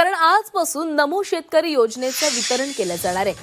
कारण आजपासून नमो शेतकरी योजनेचं वितरण केलं जाणार आहे।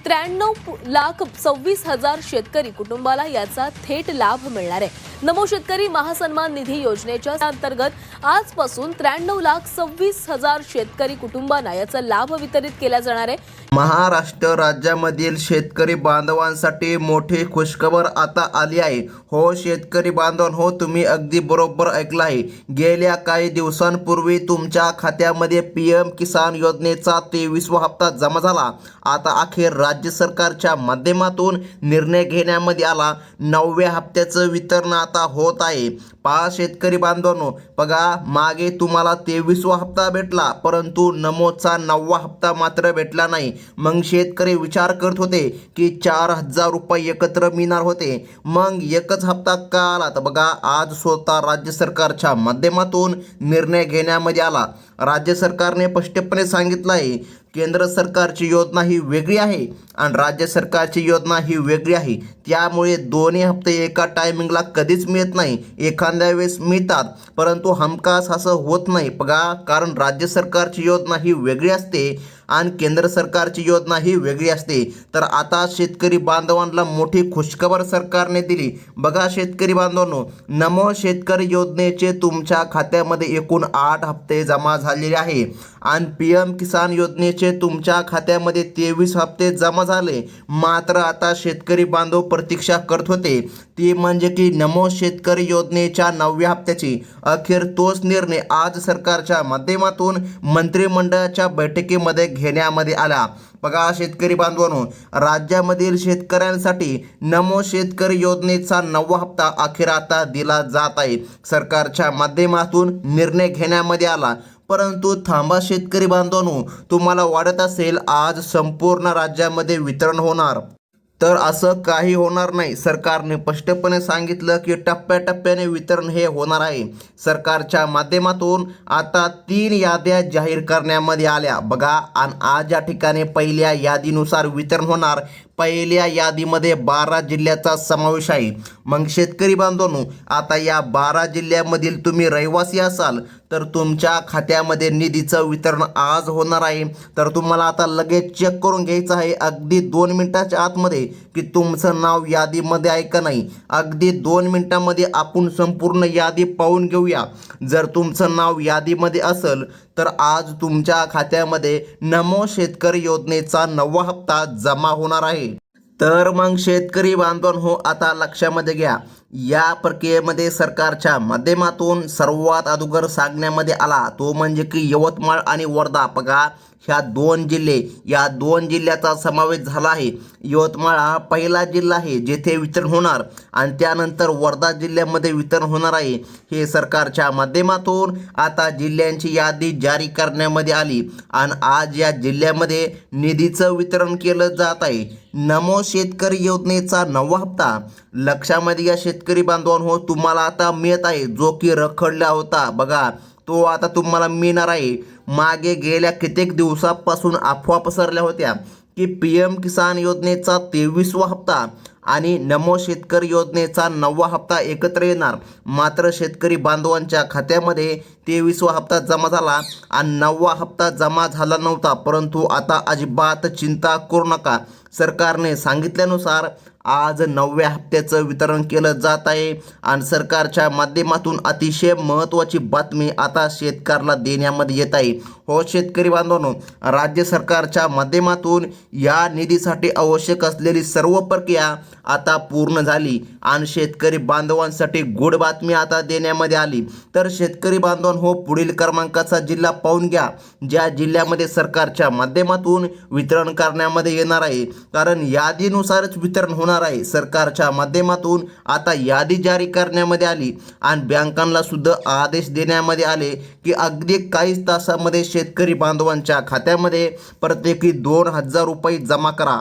93,26,000 शेतकरी कुटुंबाला याचा थेट लाभ मिळणार आहे। नमो शेतकरी महासन्मान निधी योजनेच्या अंतर्गत आजपासून 93,26,000 शेतकरी कुटुंबांना याचा लाभ वितरित केला जाणार आहे। महाराष्ट्र राज्यामधील शेतकरी बांधवांसाठी मोठी खुशखबर आता आली आहे। हो शेतकरी बांधवांनो, तुम्ही अगदी बरोबर ऐकलं आहे। गेल्या काही दिवसांपूर्वी तुमच्या खात्यामध्ये पीएम किसान योजनेचा 23वा हप्ता जमा झाला। आता अखेर राज्य सरकारच्या माध्यमातून निर्णय घेण्यामध्ये आला। 9व्या हप्त्याचं वितरण आता होत आहे। पहा शेतकरी बांधवांनो, बघा मागे तुम्हाला 23वा हप्ता भेटला, परंतु नमोचा 9वा हप्ता मात्र भेटला नाही। मग शेतकरी विचार करत होते की 4,000 रुपये एकत्र मिळणार होते, मग एकच हप्ता का आला? तर बघा आज स्वतः राज्य सरकारच्या माध्यमातून निर्णय घेण्यामध्ये आला। राज्य सरकारने स्पष्टपणे सांगितलं आहे, केंद्र सरकारची योजना ही वेगळी आहे आणि राज्य सरकारची योजना ही वेगळी आहे। त्यामुळे दोन्ही हप्ते एका टायमिंगला कधीच मिळत नाही। एखाद्या वेळेस मिळतात, परंतु हमखास असं होत नाही। बघा, कारण राज्य सरकारची योजना ही वेगळी असते आणि केंद्र सरकारची योजना ही वेगळी असते। तर आता शेतकरी बांधवांना मोठी खुशखबर सरकारने दिली। बघा शेतकरी बांधवांनो, नमो शेतकरी योजनेचे तुमच्या खात्यामध्ये एकूण 8 हप्ते जमा झालेले आहे आणि पीएम किसान योजनेचे तुमच्या खात्यामध्ये 23 हप्ते जमा झाले। मात्र आता शेतकरी बांधव प्रतीक्षा करत होते, ती म्हणजे की नमो शेतकरी योजनेच्या 9व्या हप्त्याची। अखेर तोच निर्णय आज सरकारच्या माध्यमातून मंत्रिमंडळाच्या बैठकीमध्ये घेण्यामध्ये आला। बघा शेतकरी बांधवांनो, राज्यामधील शेतकऱ्यांसाठी नमो शेतकरी योजनेचा 9वा हप्ता अखेर आता दिला जात आहे। सरकारच्या माध्यमातून निर्णय घेण्यामध्ये आला। परंतु थांबा शेतकरी बांधवांनो, तुम्हाला वाटत असेल आज संपूर्ण राज्यामध्ये वितरण होणार, तर असं काही होणार नाही। सरकारने स्पष्टपणे सांगितलं की टप्प्याटप्प्याने वितरण हे होणार आहे। सरकारच्या माध्यमातून आता 3 याद्या जाहीर करण्यामध्ये आल्या। बघा, आणि आज या ठिकाणी पहिल्या यादीनुसार वितरण होणार। पहिल्या यादीमध्ये 12 जिल्ह्याचा समावेश आहे। मग शेतकरी बांधवांनो, आता या 12 जिल्ह्यामधील तुम्ही रहिवासी असाल तर तुमच्या खात्यामध्ये निधीचं वितरण आज होणार आहे। तर तुम्हाला आता लगेच चेक करून घ्यायचं आहे अगदी 2 मिनिटाच्या आतमध्ये की तुमचं नाव यादीमध्ये आहे का नाही। अगदी 2 मिनिटांमध्ये आपण संपूर्ण यादी पाहून घेऊया। जर तुमचं नाव यादीमध्ये असेल तर आज तुमच्या खात्यामध्ये नमो शेतकरी योजनेचा 9वा हप्ता जमा होणार आहे। तर मग शेतकरी बांधवांनो, आता लक्षामध्ये घ्या, या प्रक्रियेमध्ये सरकारच्या माध्यमातून सर्वात अगोदर सांगण्यामध्ये आला तो म्हणजे की यवतमाळ आणि वर्धा। बघा, ह्या 2 जिल्हे, या 2 जिल्ह्याचा समावेश झाला आहे। यवतमाळ हा पहिला जिल्हा आहे जेथे वितरण होणार आणि त्यानंतर वर्धा जिल्ह्यामध्ये वितरण होणार आहे। हे सरकारच्या माध्यमातून आता जिल्ह्यांची यादी जारी करण्यामध्ये आली आणि आज या जिल्ह्यामध्ये निधीचं वितरण केलं जात आहे। नमो शेतकरी योजनेचा 9वा हप्ता लक्षामध्ये या शेतकरी बांधवांनो तुम्हाला आता मिळत आहे, जो की रखडला होता। बघा, तो आता तुम्हाला मिळणार आहे। मागे गेल्या कित्येक दिवसापासून अफवा पसरल्या होत्या की पीएम किसान योजनेचा 23वा हप्ता आणि नमो शेतकरी योजनेचा 9वा हप्ता एकत्र येणार। मात्र शेतकरी बांधवांच्या खात्यामध्ये 23वा हप्ता जमा झाला आणि 9वा हप्ता जमा झाला नव्हता। परंतु आता अजिबात चिंता करू नका, सरकारने सांगितल्यानुसार आज 9व्या हप्त्याचं वितरण केलं जात आहे आणि सरकारच्या माध्यमातून अतिशय महत्त्वाची बातमी आता शेतकऱ्याला देण्यामध्ये येत आहे। हो शेतकरी बांधवांनो, राज्य सरकारच्या माध्यमातून या निधीसाठी आवश्यक असलेली सर्व प्रक्रिया आता पूर्ण झाली आणि शेतकरी बांधवांसाठी गोड बातमी आता देण्यामध्ये आली। तर शेतकरी बांधवांनो, पुढील क्रमांकाचा जिल्हा पाहून घ्या, ज्या जिल्ह्यामध्ये सरकारच्या माध्यमातून वितरण करण्यामध्ये येणार आहे। कारण यादीनुसारच वितरण होणार आहे। सरकारच्या माध्यमातून आता यादी जारी करण्यामध्ये आली आणि बँकांना सुद्धा आदेश देण्यामध्ये आले की अगदी काहीच तासामध्ये शेतकरी बांधवांच्या खात्यामध्ये प्रत्येकी 2,000 रुपये जमा करा।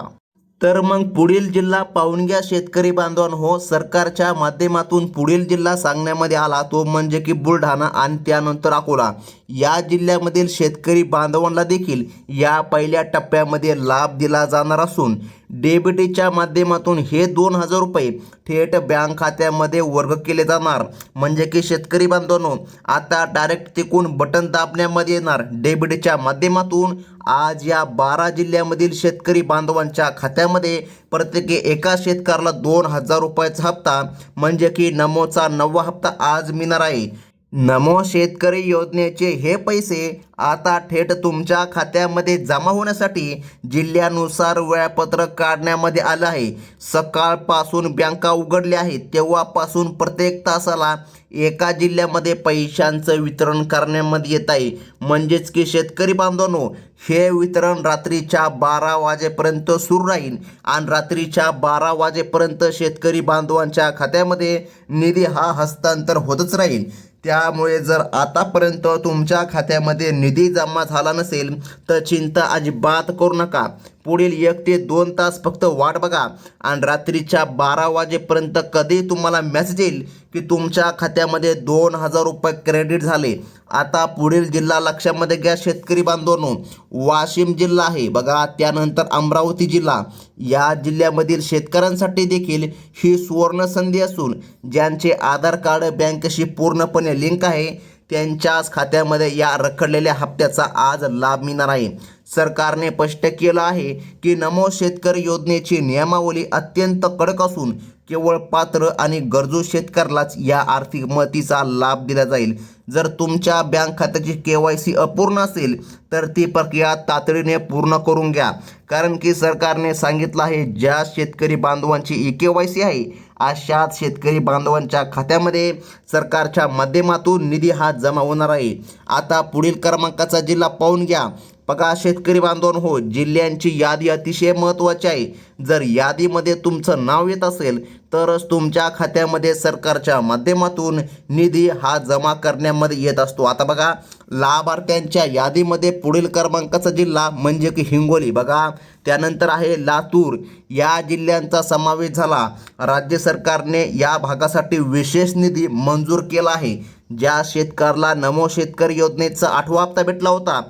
तर मग पुढील जिल्हा पाहून घ्या शेतकरी बांधवांनो, सरकारच्या माध्यमातून पुढील जिल्हा सांगण्यामध्ये आला तो म्हणजे की बुलढाणा आणि त्यानंतर अकोला। या जिल्ह्यामधील शेतकरी बांधवांना देखील या पहिल्या टप्प्यामध्ये लाभ दिला जाणार असून डीबीटीच्या माध्यमातून हे 2,000 रुपये थेट बँक खात्यामध्ये वर्ग केले जाणार. म्हणजे की शेतकरी बांधवांनो, आता डायरेक्ट तिकून बटन दाबण्यामध्ये येणार. डीबीटीच्या माध्यमातून आज या 12 जिल्ह्यामधील शेतकरी बांधवांच्या खात्यामध्ये प्रत्येकी एका शेतकऱ्याला 2,000 रुपयाचा हप्ता म्हणजे की नमोचा 9वा हप्ता आज मिळणार आहे. नमो शेतकरी योजनेचे हे पैसे आता थेट तुमच्या खात्यामध्ये जमा होण्यासाठी जिल्ह्यानुसार वेळापत्रक काढण्यामध्ये आलं आहे. सकाळपासून बँका उघडल्या आहेत तेव्हापासून प्रत्येक तासाला एका जिल्ह्यामध्ये पैशांचं वितरण करण्यामध्ये येत आहे. म्हणजेच की शेतकरी बांधवांनो, हे वितरण रात्रीच्या 12 वाजेपर्यंत सुरू राहील आणि रात्रीच्या 12 वाजेपर्यंत शेतकरी बांधवांच्या खात्यामध्ये निधी हा हस्तांतर होतच राहील. त्यामुळे जर आतापर्यंत तुमच्या खात्यामध्ये निधी जमा झाला नसेल तर चिंता अजिबात करू नका. पुढील 1 ते 2 तास फक्त वाट बघा आणि रात्रीच्या 12 वाजेपर्यंत कधी तुम्हाला मेसेज येईल की तुमच्या खात्यामध्ये 2,000 रुपये क्रेडिट झाले. आता पुढील जिल्हा लक्षामध्ये घ्या शेतकरी बांधवांनो, वाशिम जिल्हा आहे बघा, त्यानंतर अमरावती जिल्हा. या जिल्ह्यामधील शेतकऱ्यांसाठी देखील ही सुवर्ण संधी असून ज्यांचे आधार कार्ड बँकेशी पूर्णपणे लिंक आहे त्यांच्याच खात्यामध्ये या रखडलेल्या हप्त्याचा आज लाभ मिळणार आहे. सरकारने स्पष्ट केलं आहे की नमो शेतकरी योजनेची नियमावली अत्यंत कडक असून केवळ पात्र आणि गरजू शेतकऱ्यालाच या आर्थिक मदतीचा लाभ दिला जाईल. जर तुमच्या बँक खात्याची KYC अपूर्ण असेल तर ती प्रक्रिया तातडीने पूर्ण करून घ्या. कारण की सरकारने सांगितलं आहे ज्या शेतकरी बांधवांची KYC आहे अशाच शेतकरी बांधवांच्या खात्यामध्ये सरकारच्या माध्यमातून निधी हा जमा होणार आहे. आता पुढील क्रमांकाचा जिल्हा पाहून घ्या. बघा शेतकरी बांधवांनो, हो, जिल्ह्यांची यादी अतिशय महत्त्वाची आहे. जर यादीमध्ये तुमचं नाव येत असेल तरच तुमच्या खात्यामध्ये सरकारच्या माध्यमातून निधी हा जमा करण्यामध्ये येत असतो. आता बघा लाभार्थ्यांच्या यादीमध्ये पुढील क्रमांकाचा जिल्हा म्हणजे की हिंगोली बघा, त्यानंतर आहे लातूर. या जिल्ह्यांचा समावेश झाला. राज्य सरकारने या भागासाठी विशेष निधी मंजूर केला आहे. ज्या शेतकऱ्याला नमो शेतकरी योजनेचा 8वा हप्ता भेटला होता,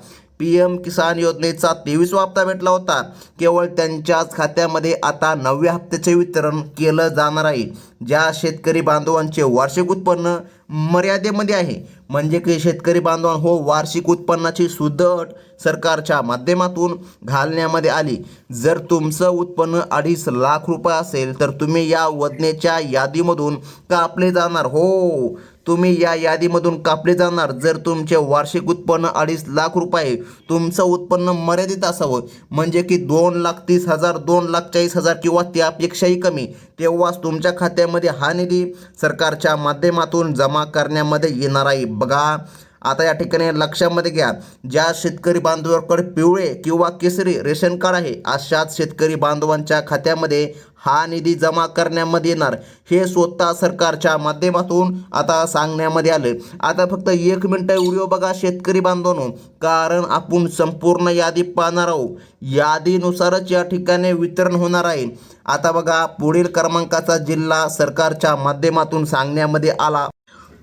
PM किसान योजनेचा 23वा हप्ता भेटला होता, केवळ त्यांच्याच खात्यामध्ये आता 9व्या हप्त्याचे वितरण केलं जाणार आहे. ज्या शेतकरी बांधवांचे वार्षिक उत्पन्न मर्यादेमध्ये आहे म्हणजे की शेतकरी बांधवांनो, हो, वार्षिक उत्पन्नाची सुद्धा अट सरकारच्या माध्यमातून घालण्यामध्ये आली. जर तुमचं उत्पन्न 2.5 लाख रुपये असेल तर तुम्ही या योजनेच्या यादीमधून कापले जाणार. हो, तुम्ही या यादीमधून कापले जाणार. जर तुमचे वार्षिक उत्पन्न 2.5 लाख रुपये, तुमचं उत्पन्न मर्यादित असावं म्हणजे की 2,30,000, 2,40,000 किंवा त्यापेक्षाही कमी, तेव्हाच तुमच्या खात्यामध्ये हा निधी सरकारच्या माध्यमातून जमा करण्यामध्ये येणार आहे. बघा आता या ठिकाणी लक्षामध्ये घ्या, ज्या शेतकरी बांधवांकडे पिवळे किंवा केसरी रेशन कार्ड आहे अशाच शेतकरी बांधवांच्या खात्यामध्ये हा निधी जमा करण्यामध्ये येणार. हे स्वतः सरकारच्या माध्यमातून आता सांगण्यामध्ये आलं. आता फक्त 1 मिनिट व्हिडिओ बघा शेतकरी बांधवांनो, कारण आपण संपूर्ण यादी पाहणार आहोत. यादीनुसारच या ठिकाणी वितरण होणार आहे. आता बघा पुढील क्रमांकाचा जिल्हा सरकारच्या माध्यमातून सांगण्यामध्ये आला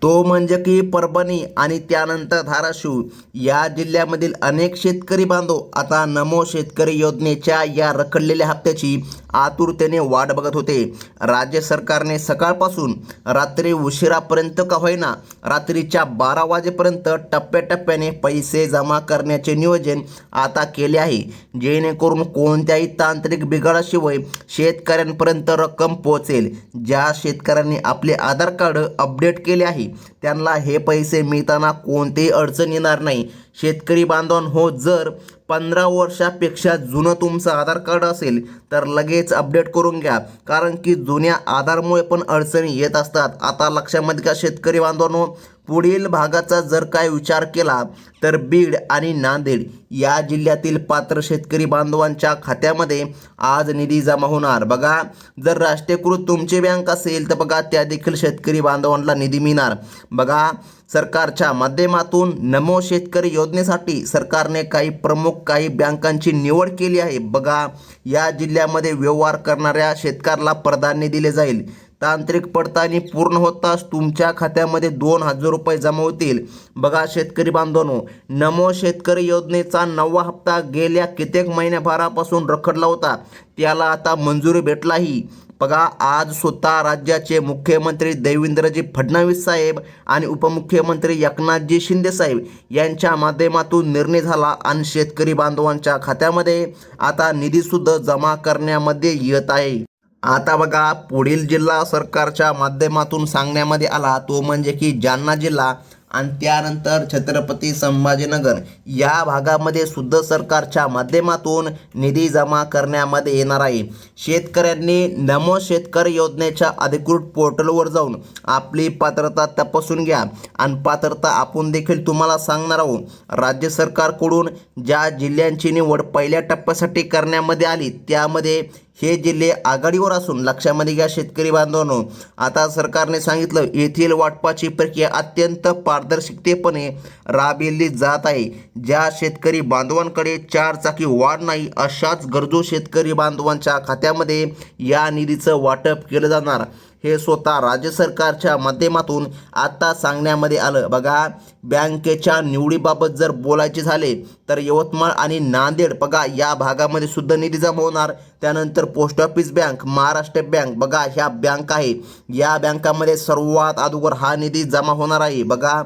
तो म्हणजे की परभणी आणि त्यानंतर धाराशिव. या जिल्ह्यामधील अनेक शेतकरी बांधव आता नमो शेतकरी योजनेच्या या रखडलेल्या हप्त्याची आतुरतेने वाट बघत होते. राज्य सरकारने सकाळपासून रात्री उशिरापर्यंत का होईना रात्रीच्या 12 वाजेपर्यंत टप्प्याटप्प्याने पैसे जमा करण्याचे नियोजन आता केले आहे, जेणेकरून कोणत्याही तांत्रिक बिघाडाशिवाय शेतकऱ्यांपर्यंत रक्कम पोहोचेल. ज्या शेतकऱ्यांनी आपले आधार कार्ड अपडेट केले आहे त्यांना हे पैसे मिळताना कोणतीही अडचण येणार नाही. शेतकरी बांधवांनो, जर 15 वर्षापेक्षा जुनं तुमचं आधार कार्ड असेल तर लगेच अपडेट करून घ्या, कारण की जुन्या आधारमुळे पण अडचणी येत असतात. आता लक्षामध्ये घ्या शेतकरी बांधवांनो, पुढील भागाचा जर काय विचार केला तर बीड आणि नांदेड या जिल्ह्यातील पात्र शेतकरी बांधवांच्या खात्यामध्ये आज निधी जमा होणार. बघा जर राष्ट्रीयकृत तुमची बँक असेल तर बघा त्या देखील शेतकरी बांधवांना निधी मिळणार. बघा सरकारच्या माध्यमातून नमो शेतकरी योजनेसाठी सरकारने काही बँकांची निवड केली आहे. बघा या जिल्ह्यामध्ये व्यवहार करणाऱ्या शेतकऱ्याला प्राधान्य दिले जाईल. तांत्रिक पडताळणी पूर्ण होताच तुमच्या खात्यामध्ये 2,000 रुपये जमा होतील. बघा शेतकरी बांधवांनो, नमो शेतकरी योजनेचा 9वा हप्ता गेल्या कित्येक महिन्याभरापासून रखडला होता, त्याला आता मंजुरी भेटलाही. बघा आज स्वतः राज्याचे मुख्यमंत्री देवेंद्रजी फडणवीस साहेब आणि उपमुख्यमंत्री एकनाथजी शिंदे साहेब यांच्या माध्यमातून निर्णय झाला आणि शेतकरी बांधवांच्या खात्यामध्ये आता निधीसुद्धा जमा करण्यामध्ये येत आहे. आता बघा पुढील जिल्हा सरकारच्या माध्यमातून सांगण्यामध्ये आला तो म्हणजे की जालना जिल्हा आणि त्यानंतर छत्रपती संभाजीनगर या भागामध्ये सुद्धा सरकारच्या माध्यमातून निधी जमा करण्यामध्ये येणार आहे. शेतकऱ्यांनी नमो शेतकरी योजनेच्या अधिकृत पोर्टलवर जाऊन आपली पात्रता तपासून घ्या आणि पात्रता आपण देखील तुम्हाला सांगणार आहोत. राज्य सरकारकडून ज्या जिल्ह्यांची निवड पहिल्या टप्प्यासाठी करण्यामध्ये आली त्यामध्ये हे जिल्हे आघाडीवर असून लक्षामध्ये घ्या शेतकरी बांधवांनो, आता सरकारने सांगितलं येथील वाटपाची प्रक्रिया अत्यंत पारदर्शकतेपणे राबविली जात आहे. ज्या शेतकरी बांधवांकडे 4 चाकी वाहन नाही अशाच गरजू शेतकरी बांधवांच्या खात्यामध्ये या निधीचं वाटप केलं जाणार, हे स्वतः राज्य सरकारच्या माध्यमातून आता सांगण्यामध्ये आलं. बघा बँकेच्या निवडीबाबत जर बोलायचे झाले तर यवतमाळ आणि नांदेड बघा या भागामध्ये सुद्धा निधी जमा होणार. त्यानंतर post office bank, Maharashtra bank बघा ह्या बँक आहे, या बँकामध्ये सर्वात अगोदर हा निधी जमा होणार आहे. बघा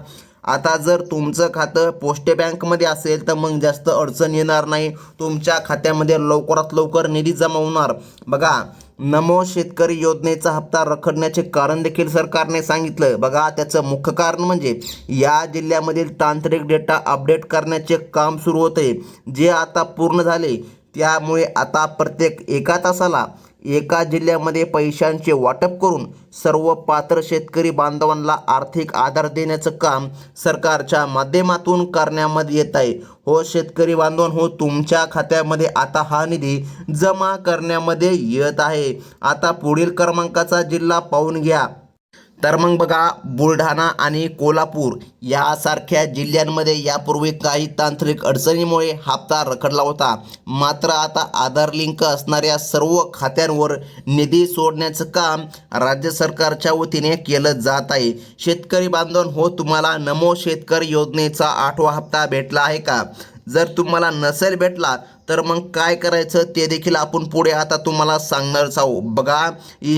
आता जर तुमचं खातं पोस्ट बँकमध्ये असेल तर मग जास्त अडचण येणार नाही, तुमच्या खात्यामध्ये लवकरात लवकर निधी जमा होणार. बघा नमो शेतकरी योजनेचा हप्ता रखडण्याचे कारण देखील सरकारने सांगितलं. बघा त्याचं मुख्य कारण म्हणजे या जिल्ह्यामधील तांत्रिक डेटा अपडेट करण्याचे काम सुरू होते, जे आता पूर्ण झाले. त्यामुळे आता प्रत्येक 1 तासाला एका जिल्ह्यामध्ये पैशांचे वाटप करून सर्व पात्र शेतकरी बांधवांना आर्थिक आधार देण्याचं काम सरकारच्या माध्यमातून करण्यामध्ये येत आहे. हो शेतकरी बांधवांनो, तुमच्या खात्यामध्ये आता हा निधी जमा करण्यामध्ये येत आहे. आता पुढील क्रमांकाचा जिल्हा पाहून घ्या. तर मग बघा बुलढाणा आणि कोल्हापूर यासारख्या जिल्ह्यांमध्ये यापूर्वी काही तांत्रिक अडचणीमुळे हप्ता रखडला होता. मात्र आता आधार लिंक असणाऱ्या सर्व खात्यांवर निधी सोडण्याचं काम राज्य सरकारच्या वतीने केलं जात आहे. शेतकरी बांधवांनो, तुम्हाला नमो शेतकरी योजनेचा 8वा हप्ता भेटला आहे का? जर तुम्हाला नसेल भेटला तर मग काय करायचं ते देखील आपण पुढे आता तुम्हाला सांगणारच आहोत. बघा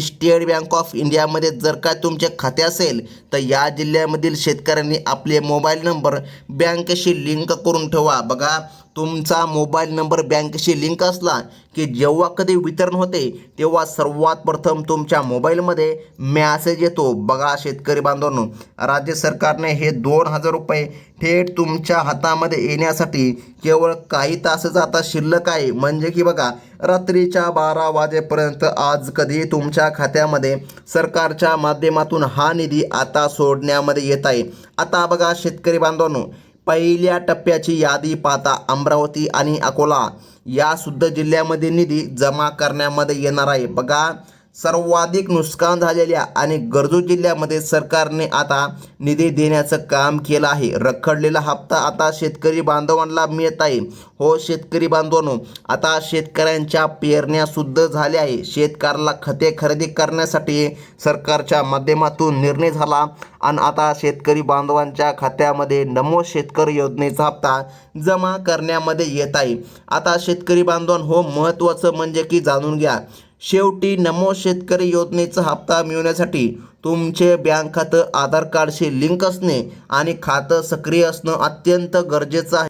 स्टेट बँक ऑफ इंडियामध्ये जर काय तुमचे खाते असेल तर या जिल्ह्यामधील शेतकऱ्यांनी आपले मोबाईल नंबर बँकेशी लिंक करून ठेवा. बघा तुमचा मोबाईल नंबर बँकेशी लिंक असला की जेव्हा कधी वितरण होते तेव्हा सर्वात प्रथम तुमच्या मोबाईलमध्ये मेसेज येतो. बघा शेतकरी बांधवांनो, राज्य सरकारने हे 2,000 रुपये थेट तुमच्या हातामध्ये येण्यासाठी केवळ काही तासच आता शिल्लक आहे. म्हणजे की बघा रात्रीच्या 12 वाजेपर्यंत आज कधी तुमच्या खात्यामध्ये सरकारच्या माध्यमातून हा निधी आता सोडण्यामध्ये येत आहे. आता बघा शेतकरी बांधवांनो, पहिल्या टप्प्याची यादी पाहता अमरावती आणि अकोला या सुद्धा जिल्ह्यामध्ये निधी जमा करण्यामध्ये येणार आहे. बघा सर्वाधिक नुकसान झालेल्या आणि गरजू जिल्ह्यामध्ये सरकारने आता निधी देण्याचं काम केलं आहे. रखडलेला हप्ता आता शेतकरी बांधवांना मिळत आहे. हो शेतकरी बांधवांनो, आता शेतकऱ्यांच्या पेरण्या सुद्धा झाल्या आहे. शेतकऱ्याला खते खरेदी करण्यासाठी सरकारच्या माध्यमातून निर्णय झाला आणि आता शेतकरी बांधवांच्या खात्यामध्ये नमो शेतकरी योजनेचा हप्ता जमा करण्यामध्ये येत आहे. आता शेतकरी बांधवांनो, महत्त्वाचं म्हणजे की जाणून घ्या, शेवटी नमो शेतकरी योजनेचा हप्ता मिळवण्यासाठी तुमचे बँक खातं आधार कार्डशी लिंक असणे आणि खातं सक्रिय असणं अत्यंत गरजेचं आहे.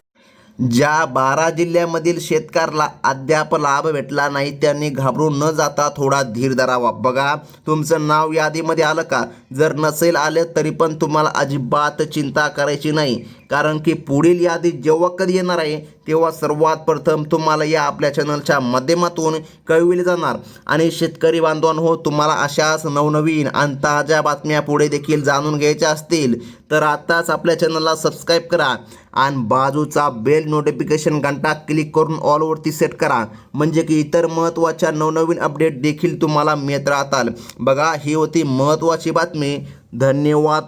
ज्या 12 जिल्ह्यामधील शेतकऱ्याला अद्याप लाभ भेटला नाही त्यांनी घाबरून न जाता थोडा धीर धरावा. बघा तुमचं नाव यादीमध्ये आलं का? जर नसेल आले तरी पण तुम्हाला अजिबात चिंता करायची नाही, कारण की पुढील यादी जेव्हा कधी येणार आहे तेव्हा सर्वात प्रथम तुम्हाला या आपल्या चॅनलच्या माध्यमातून कळविले जाणार. आणि शेतकरी बांधवांनो, तुम्हाला अशाच नवनवीन आणि ताज्या बातम्या पुढे देखील जाणून घ्यायच्या असतील तर आताच आपल्या चॅनलला सबस्क्राईब करा आणि बाजूचा बेल नोटिफिकेशन घंटा क्लिक करून ऑलवरती सेट करा, म्हणजे की इतर महत्त्वाच्या नवनवीन अपडेट देखील तुम्हाला मिळत राहतात. बघा ही होती महत्त्वाची बातमी. धन्यवाद.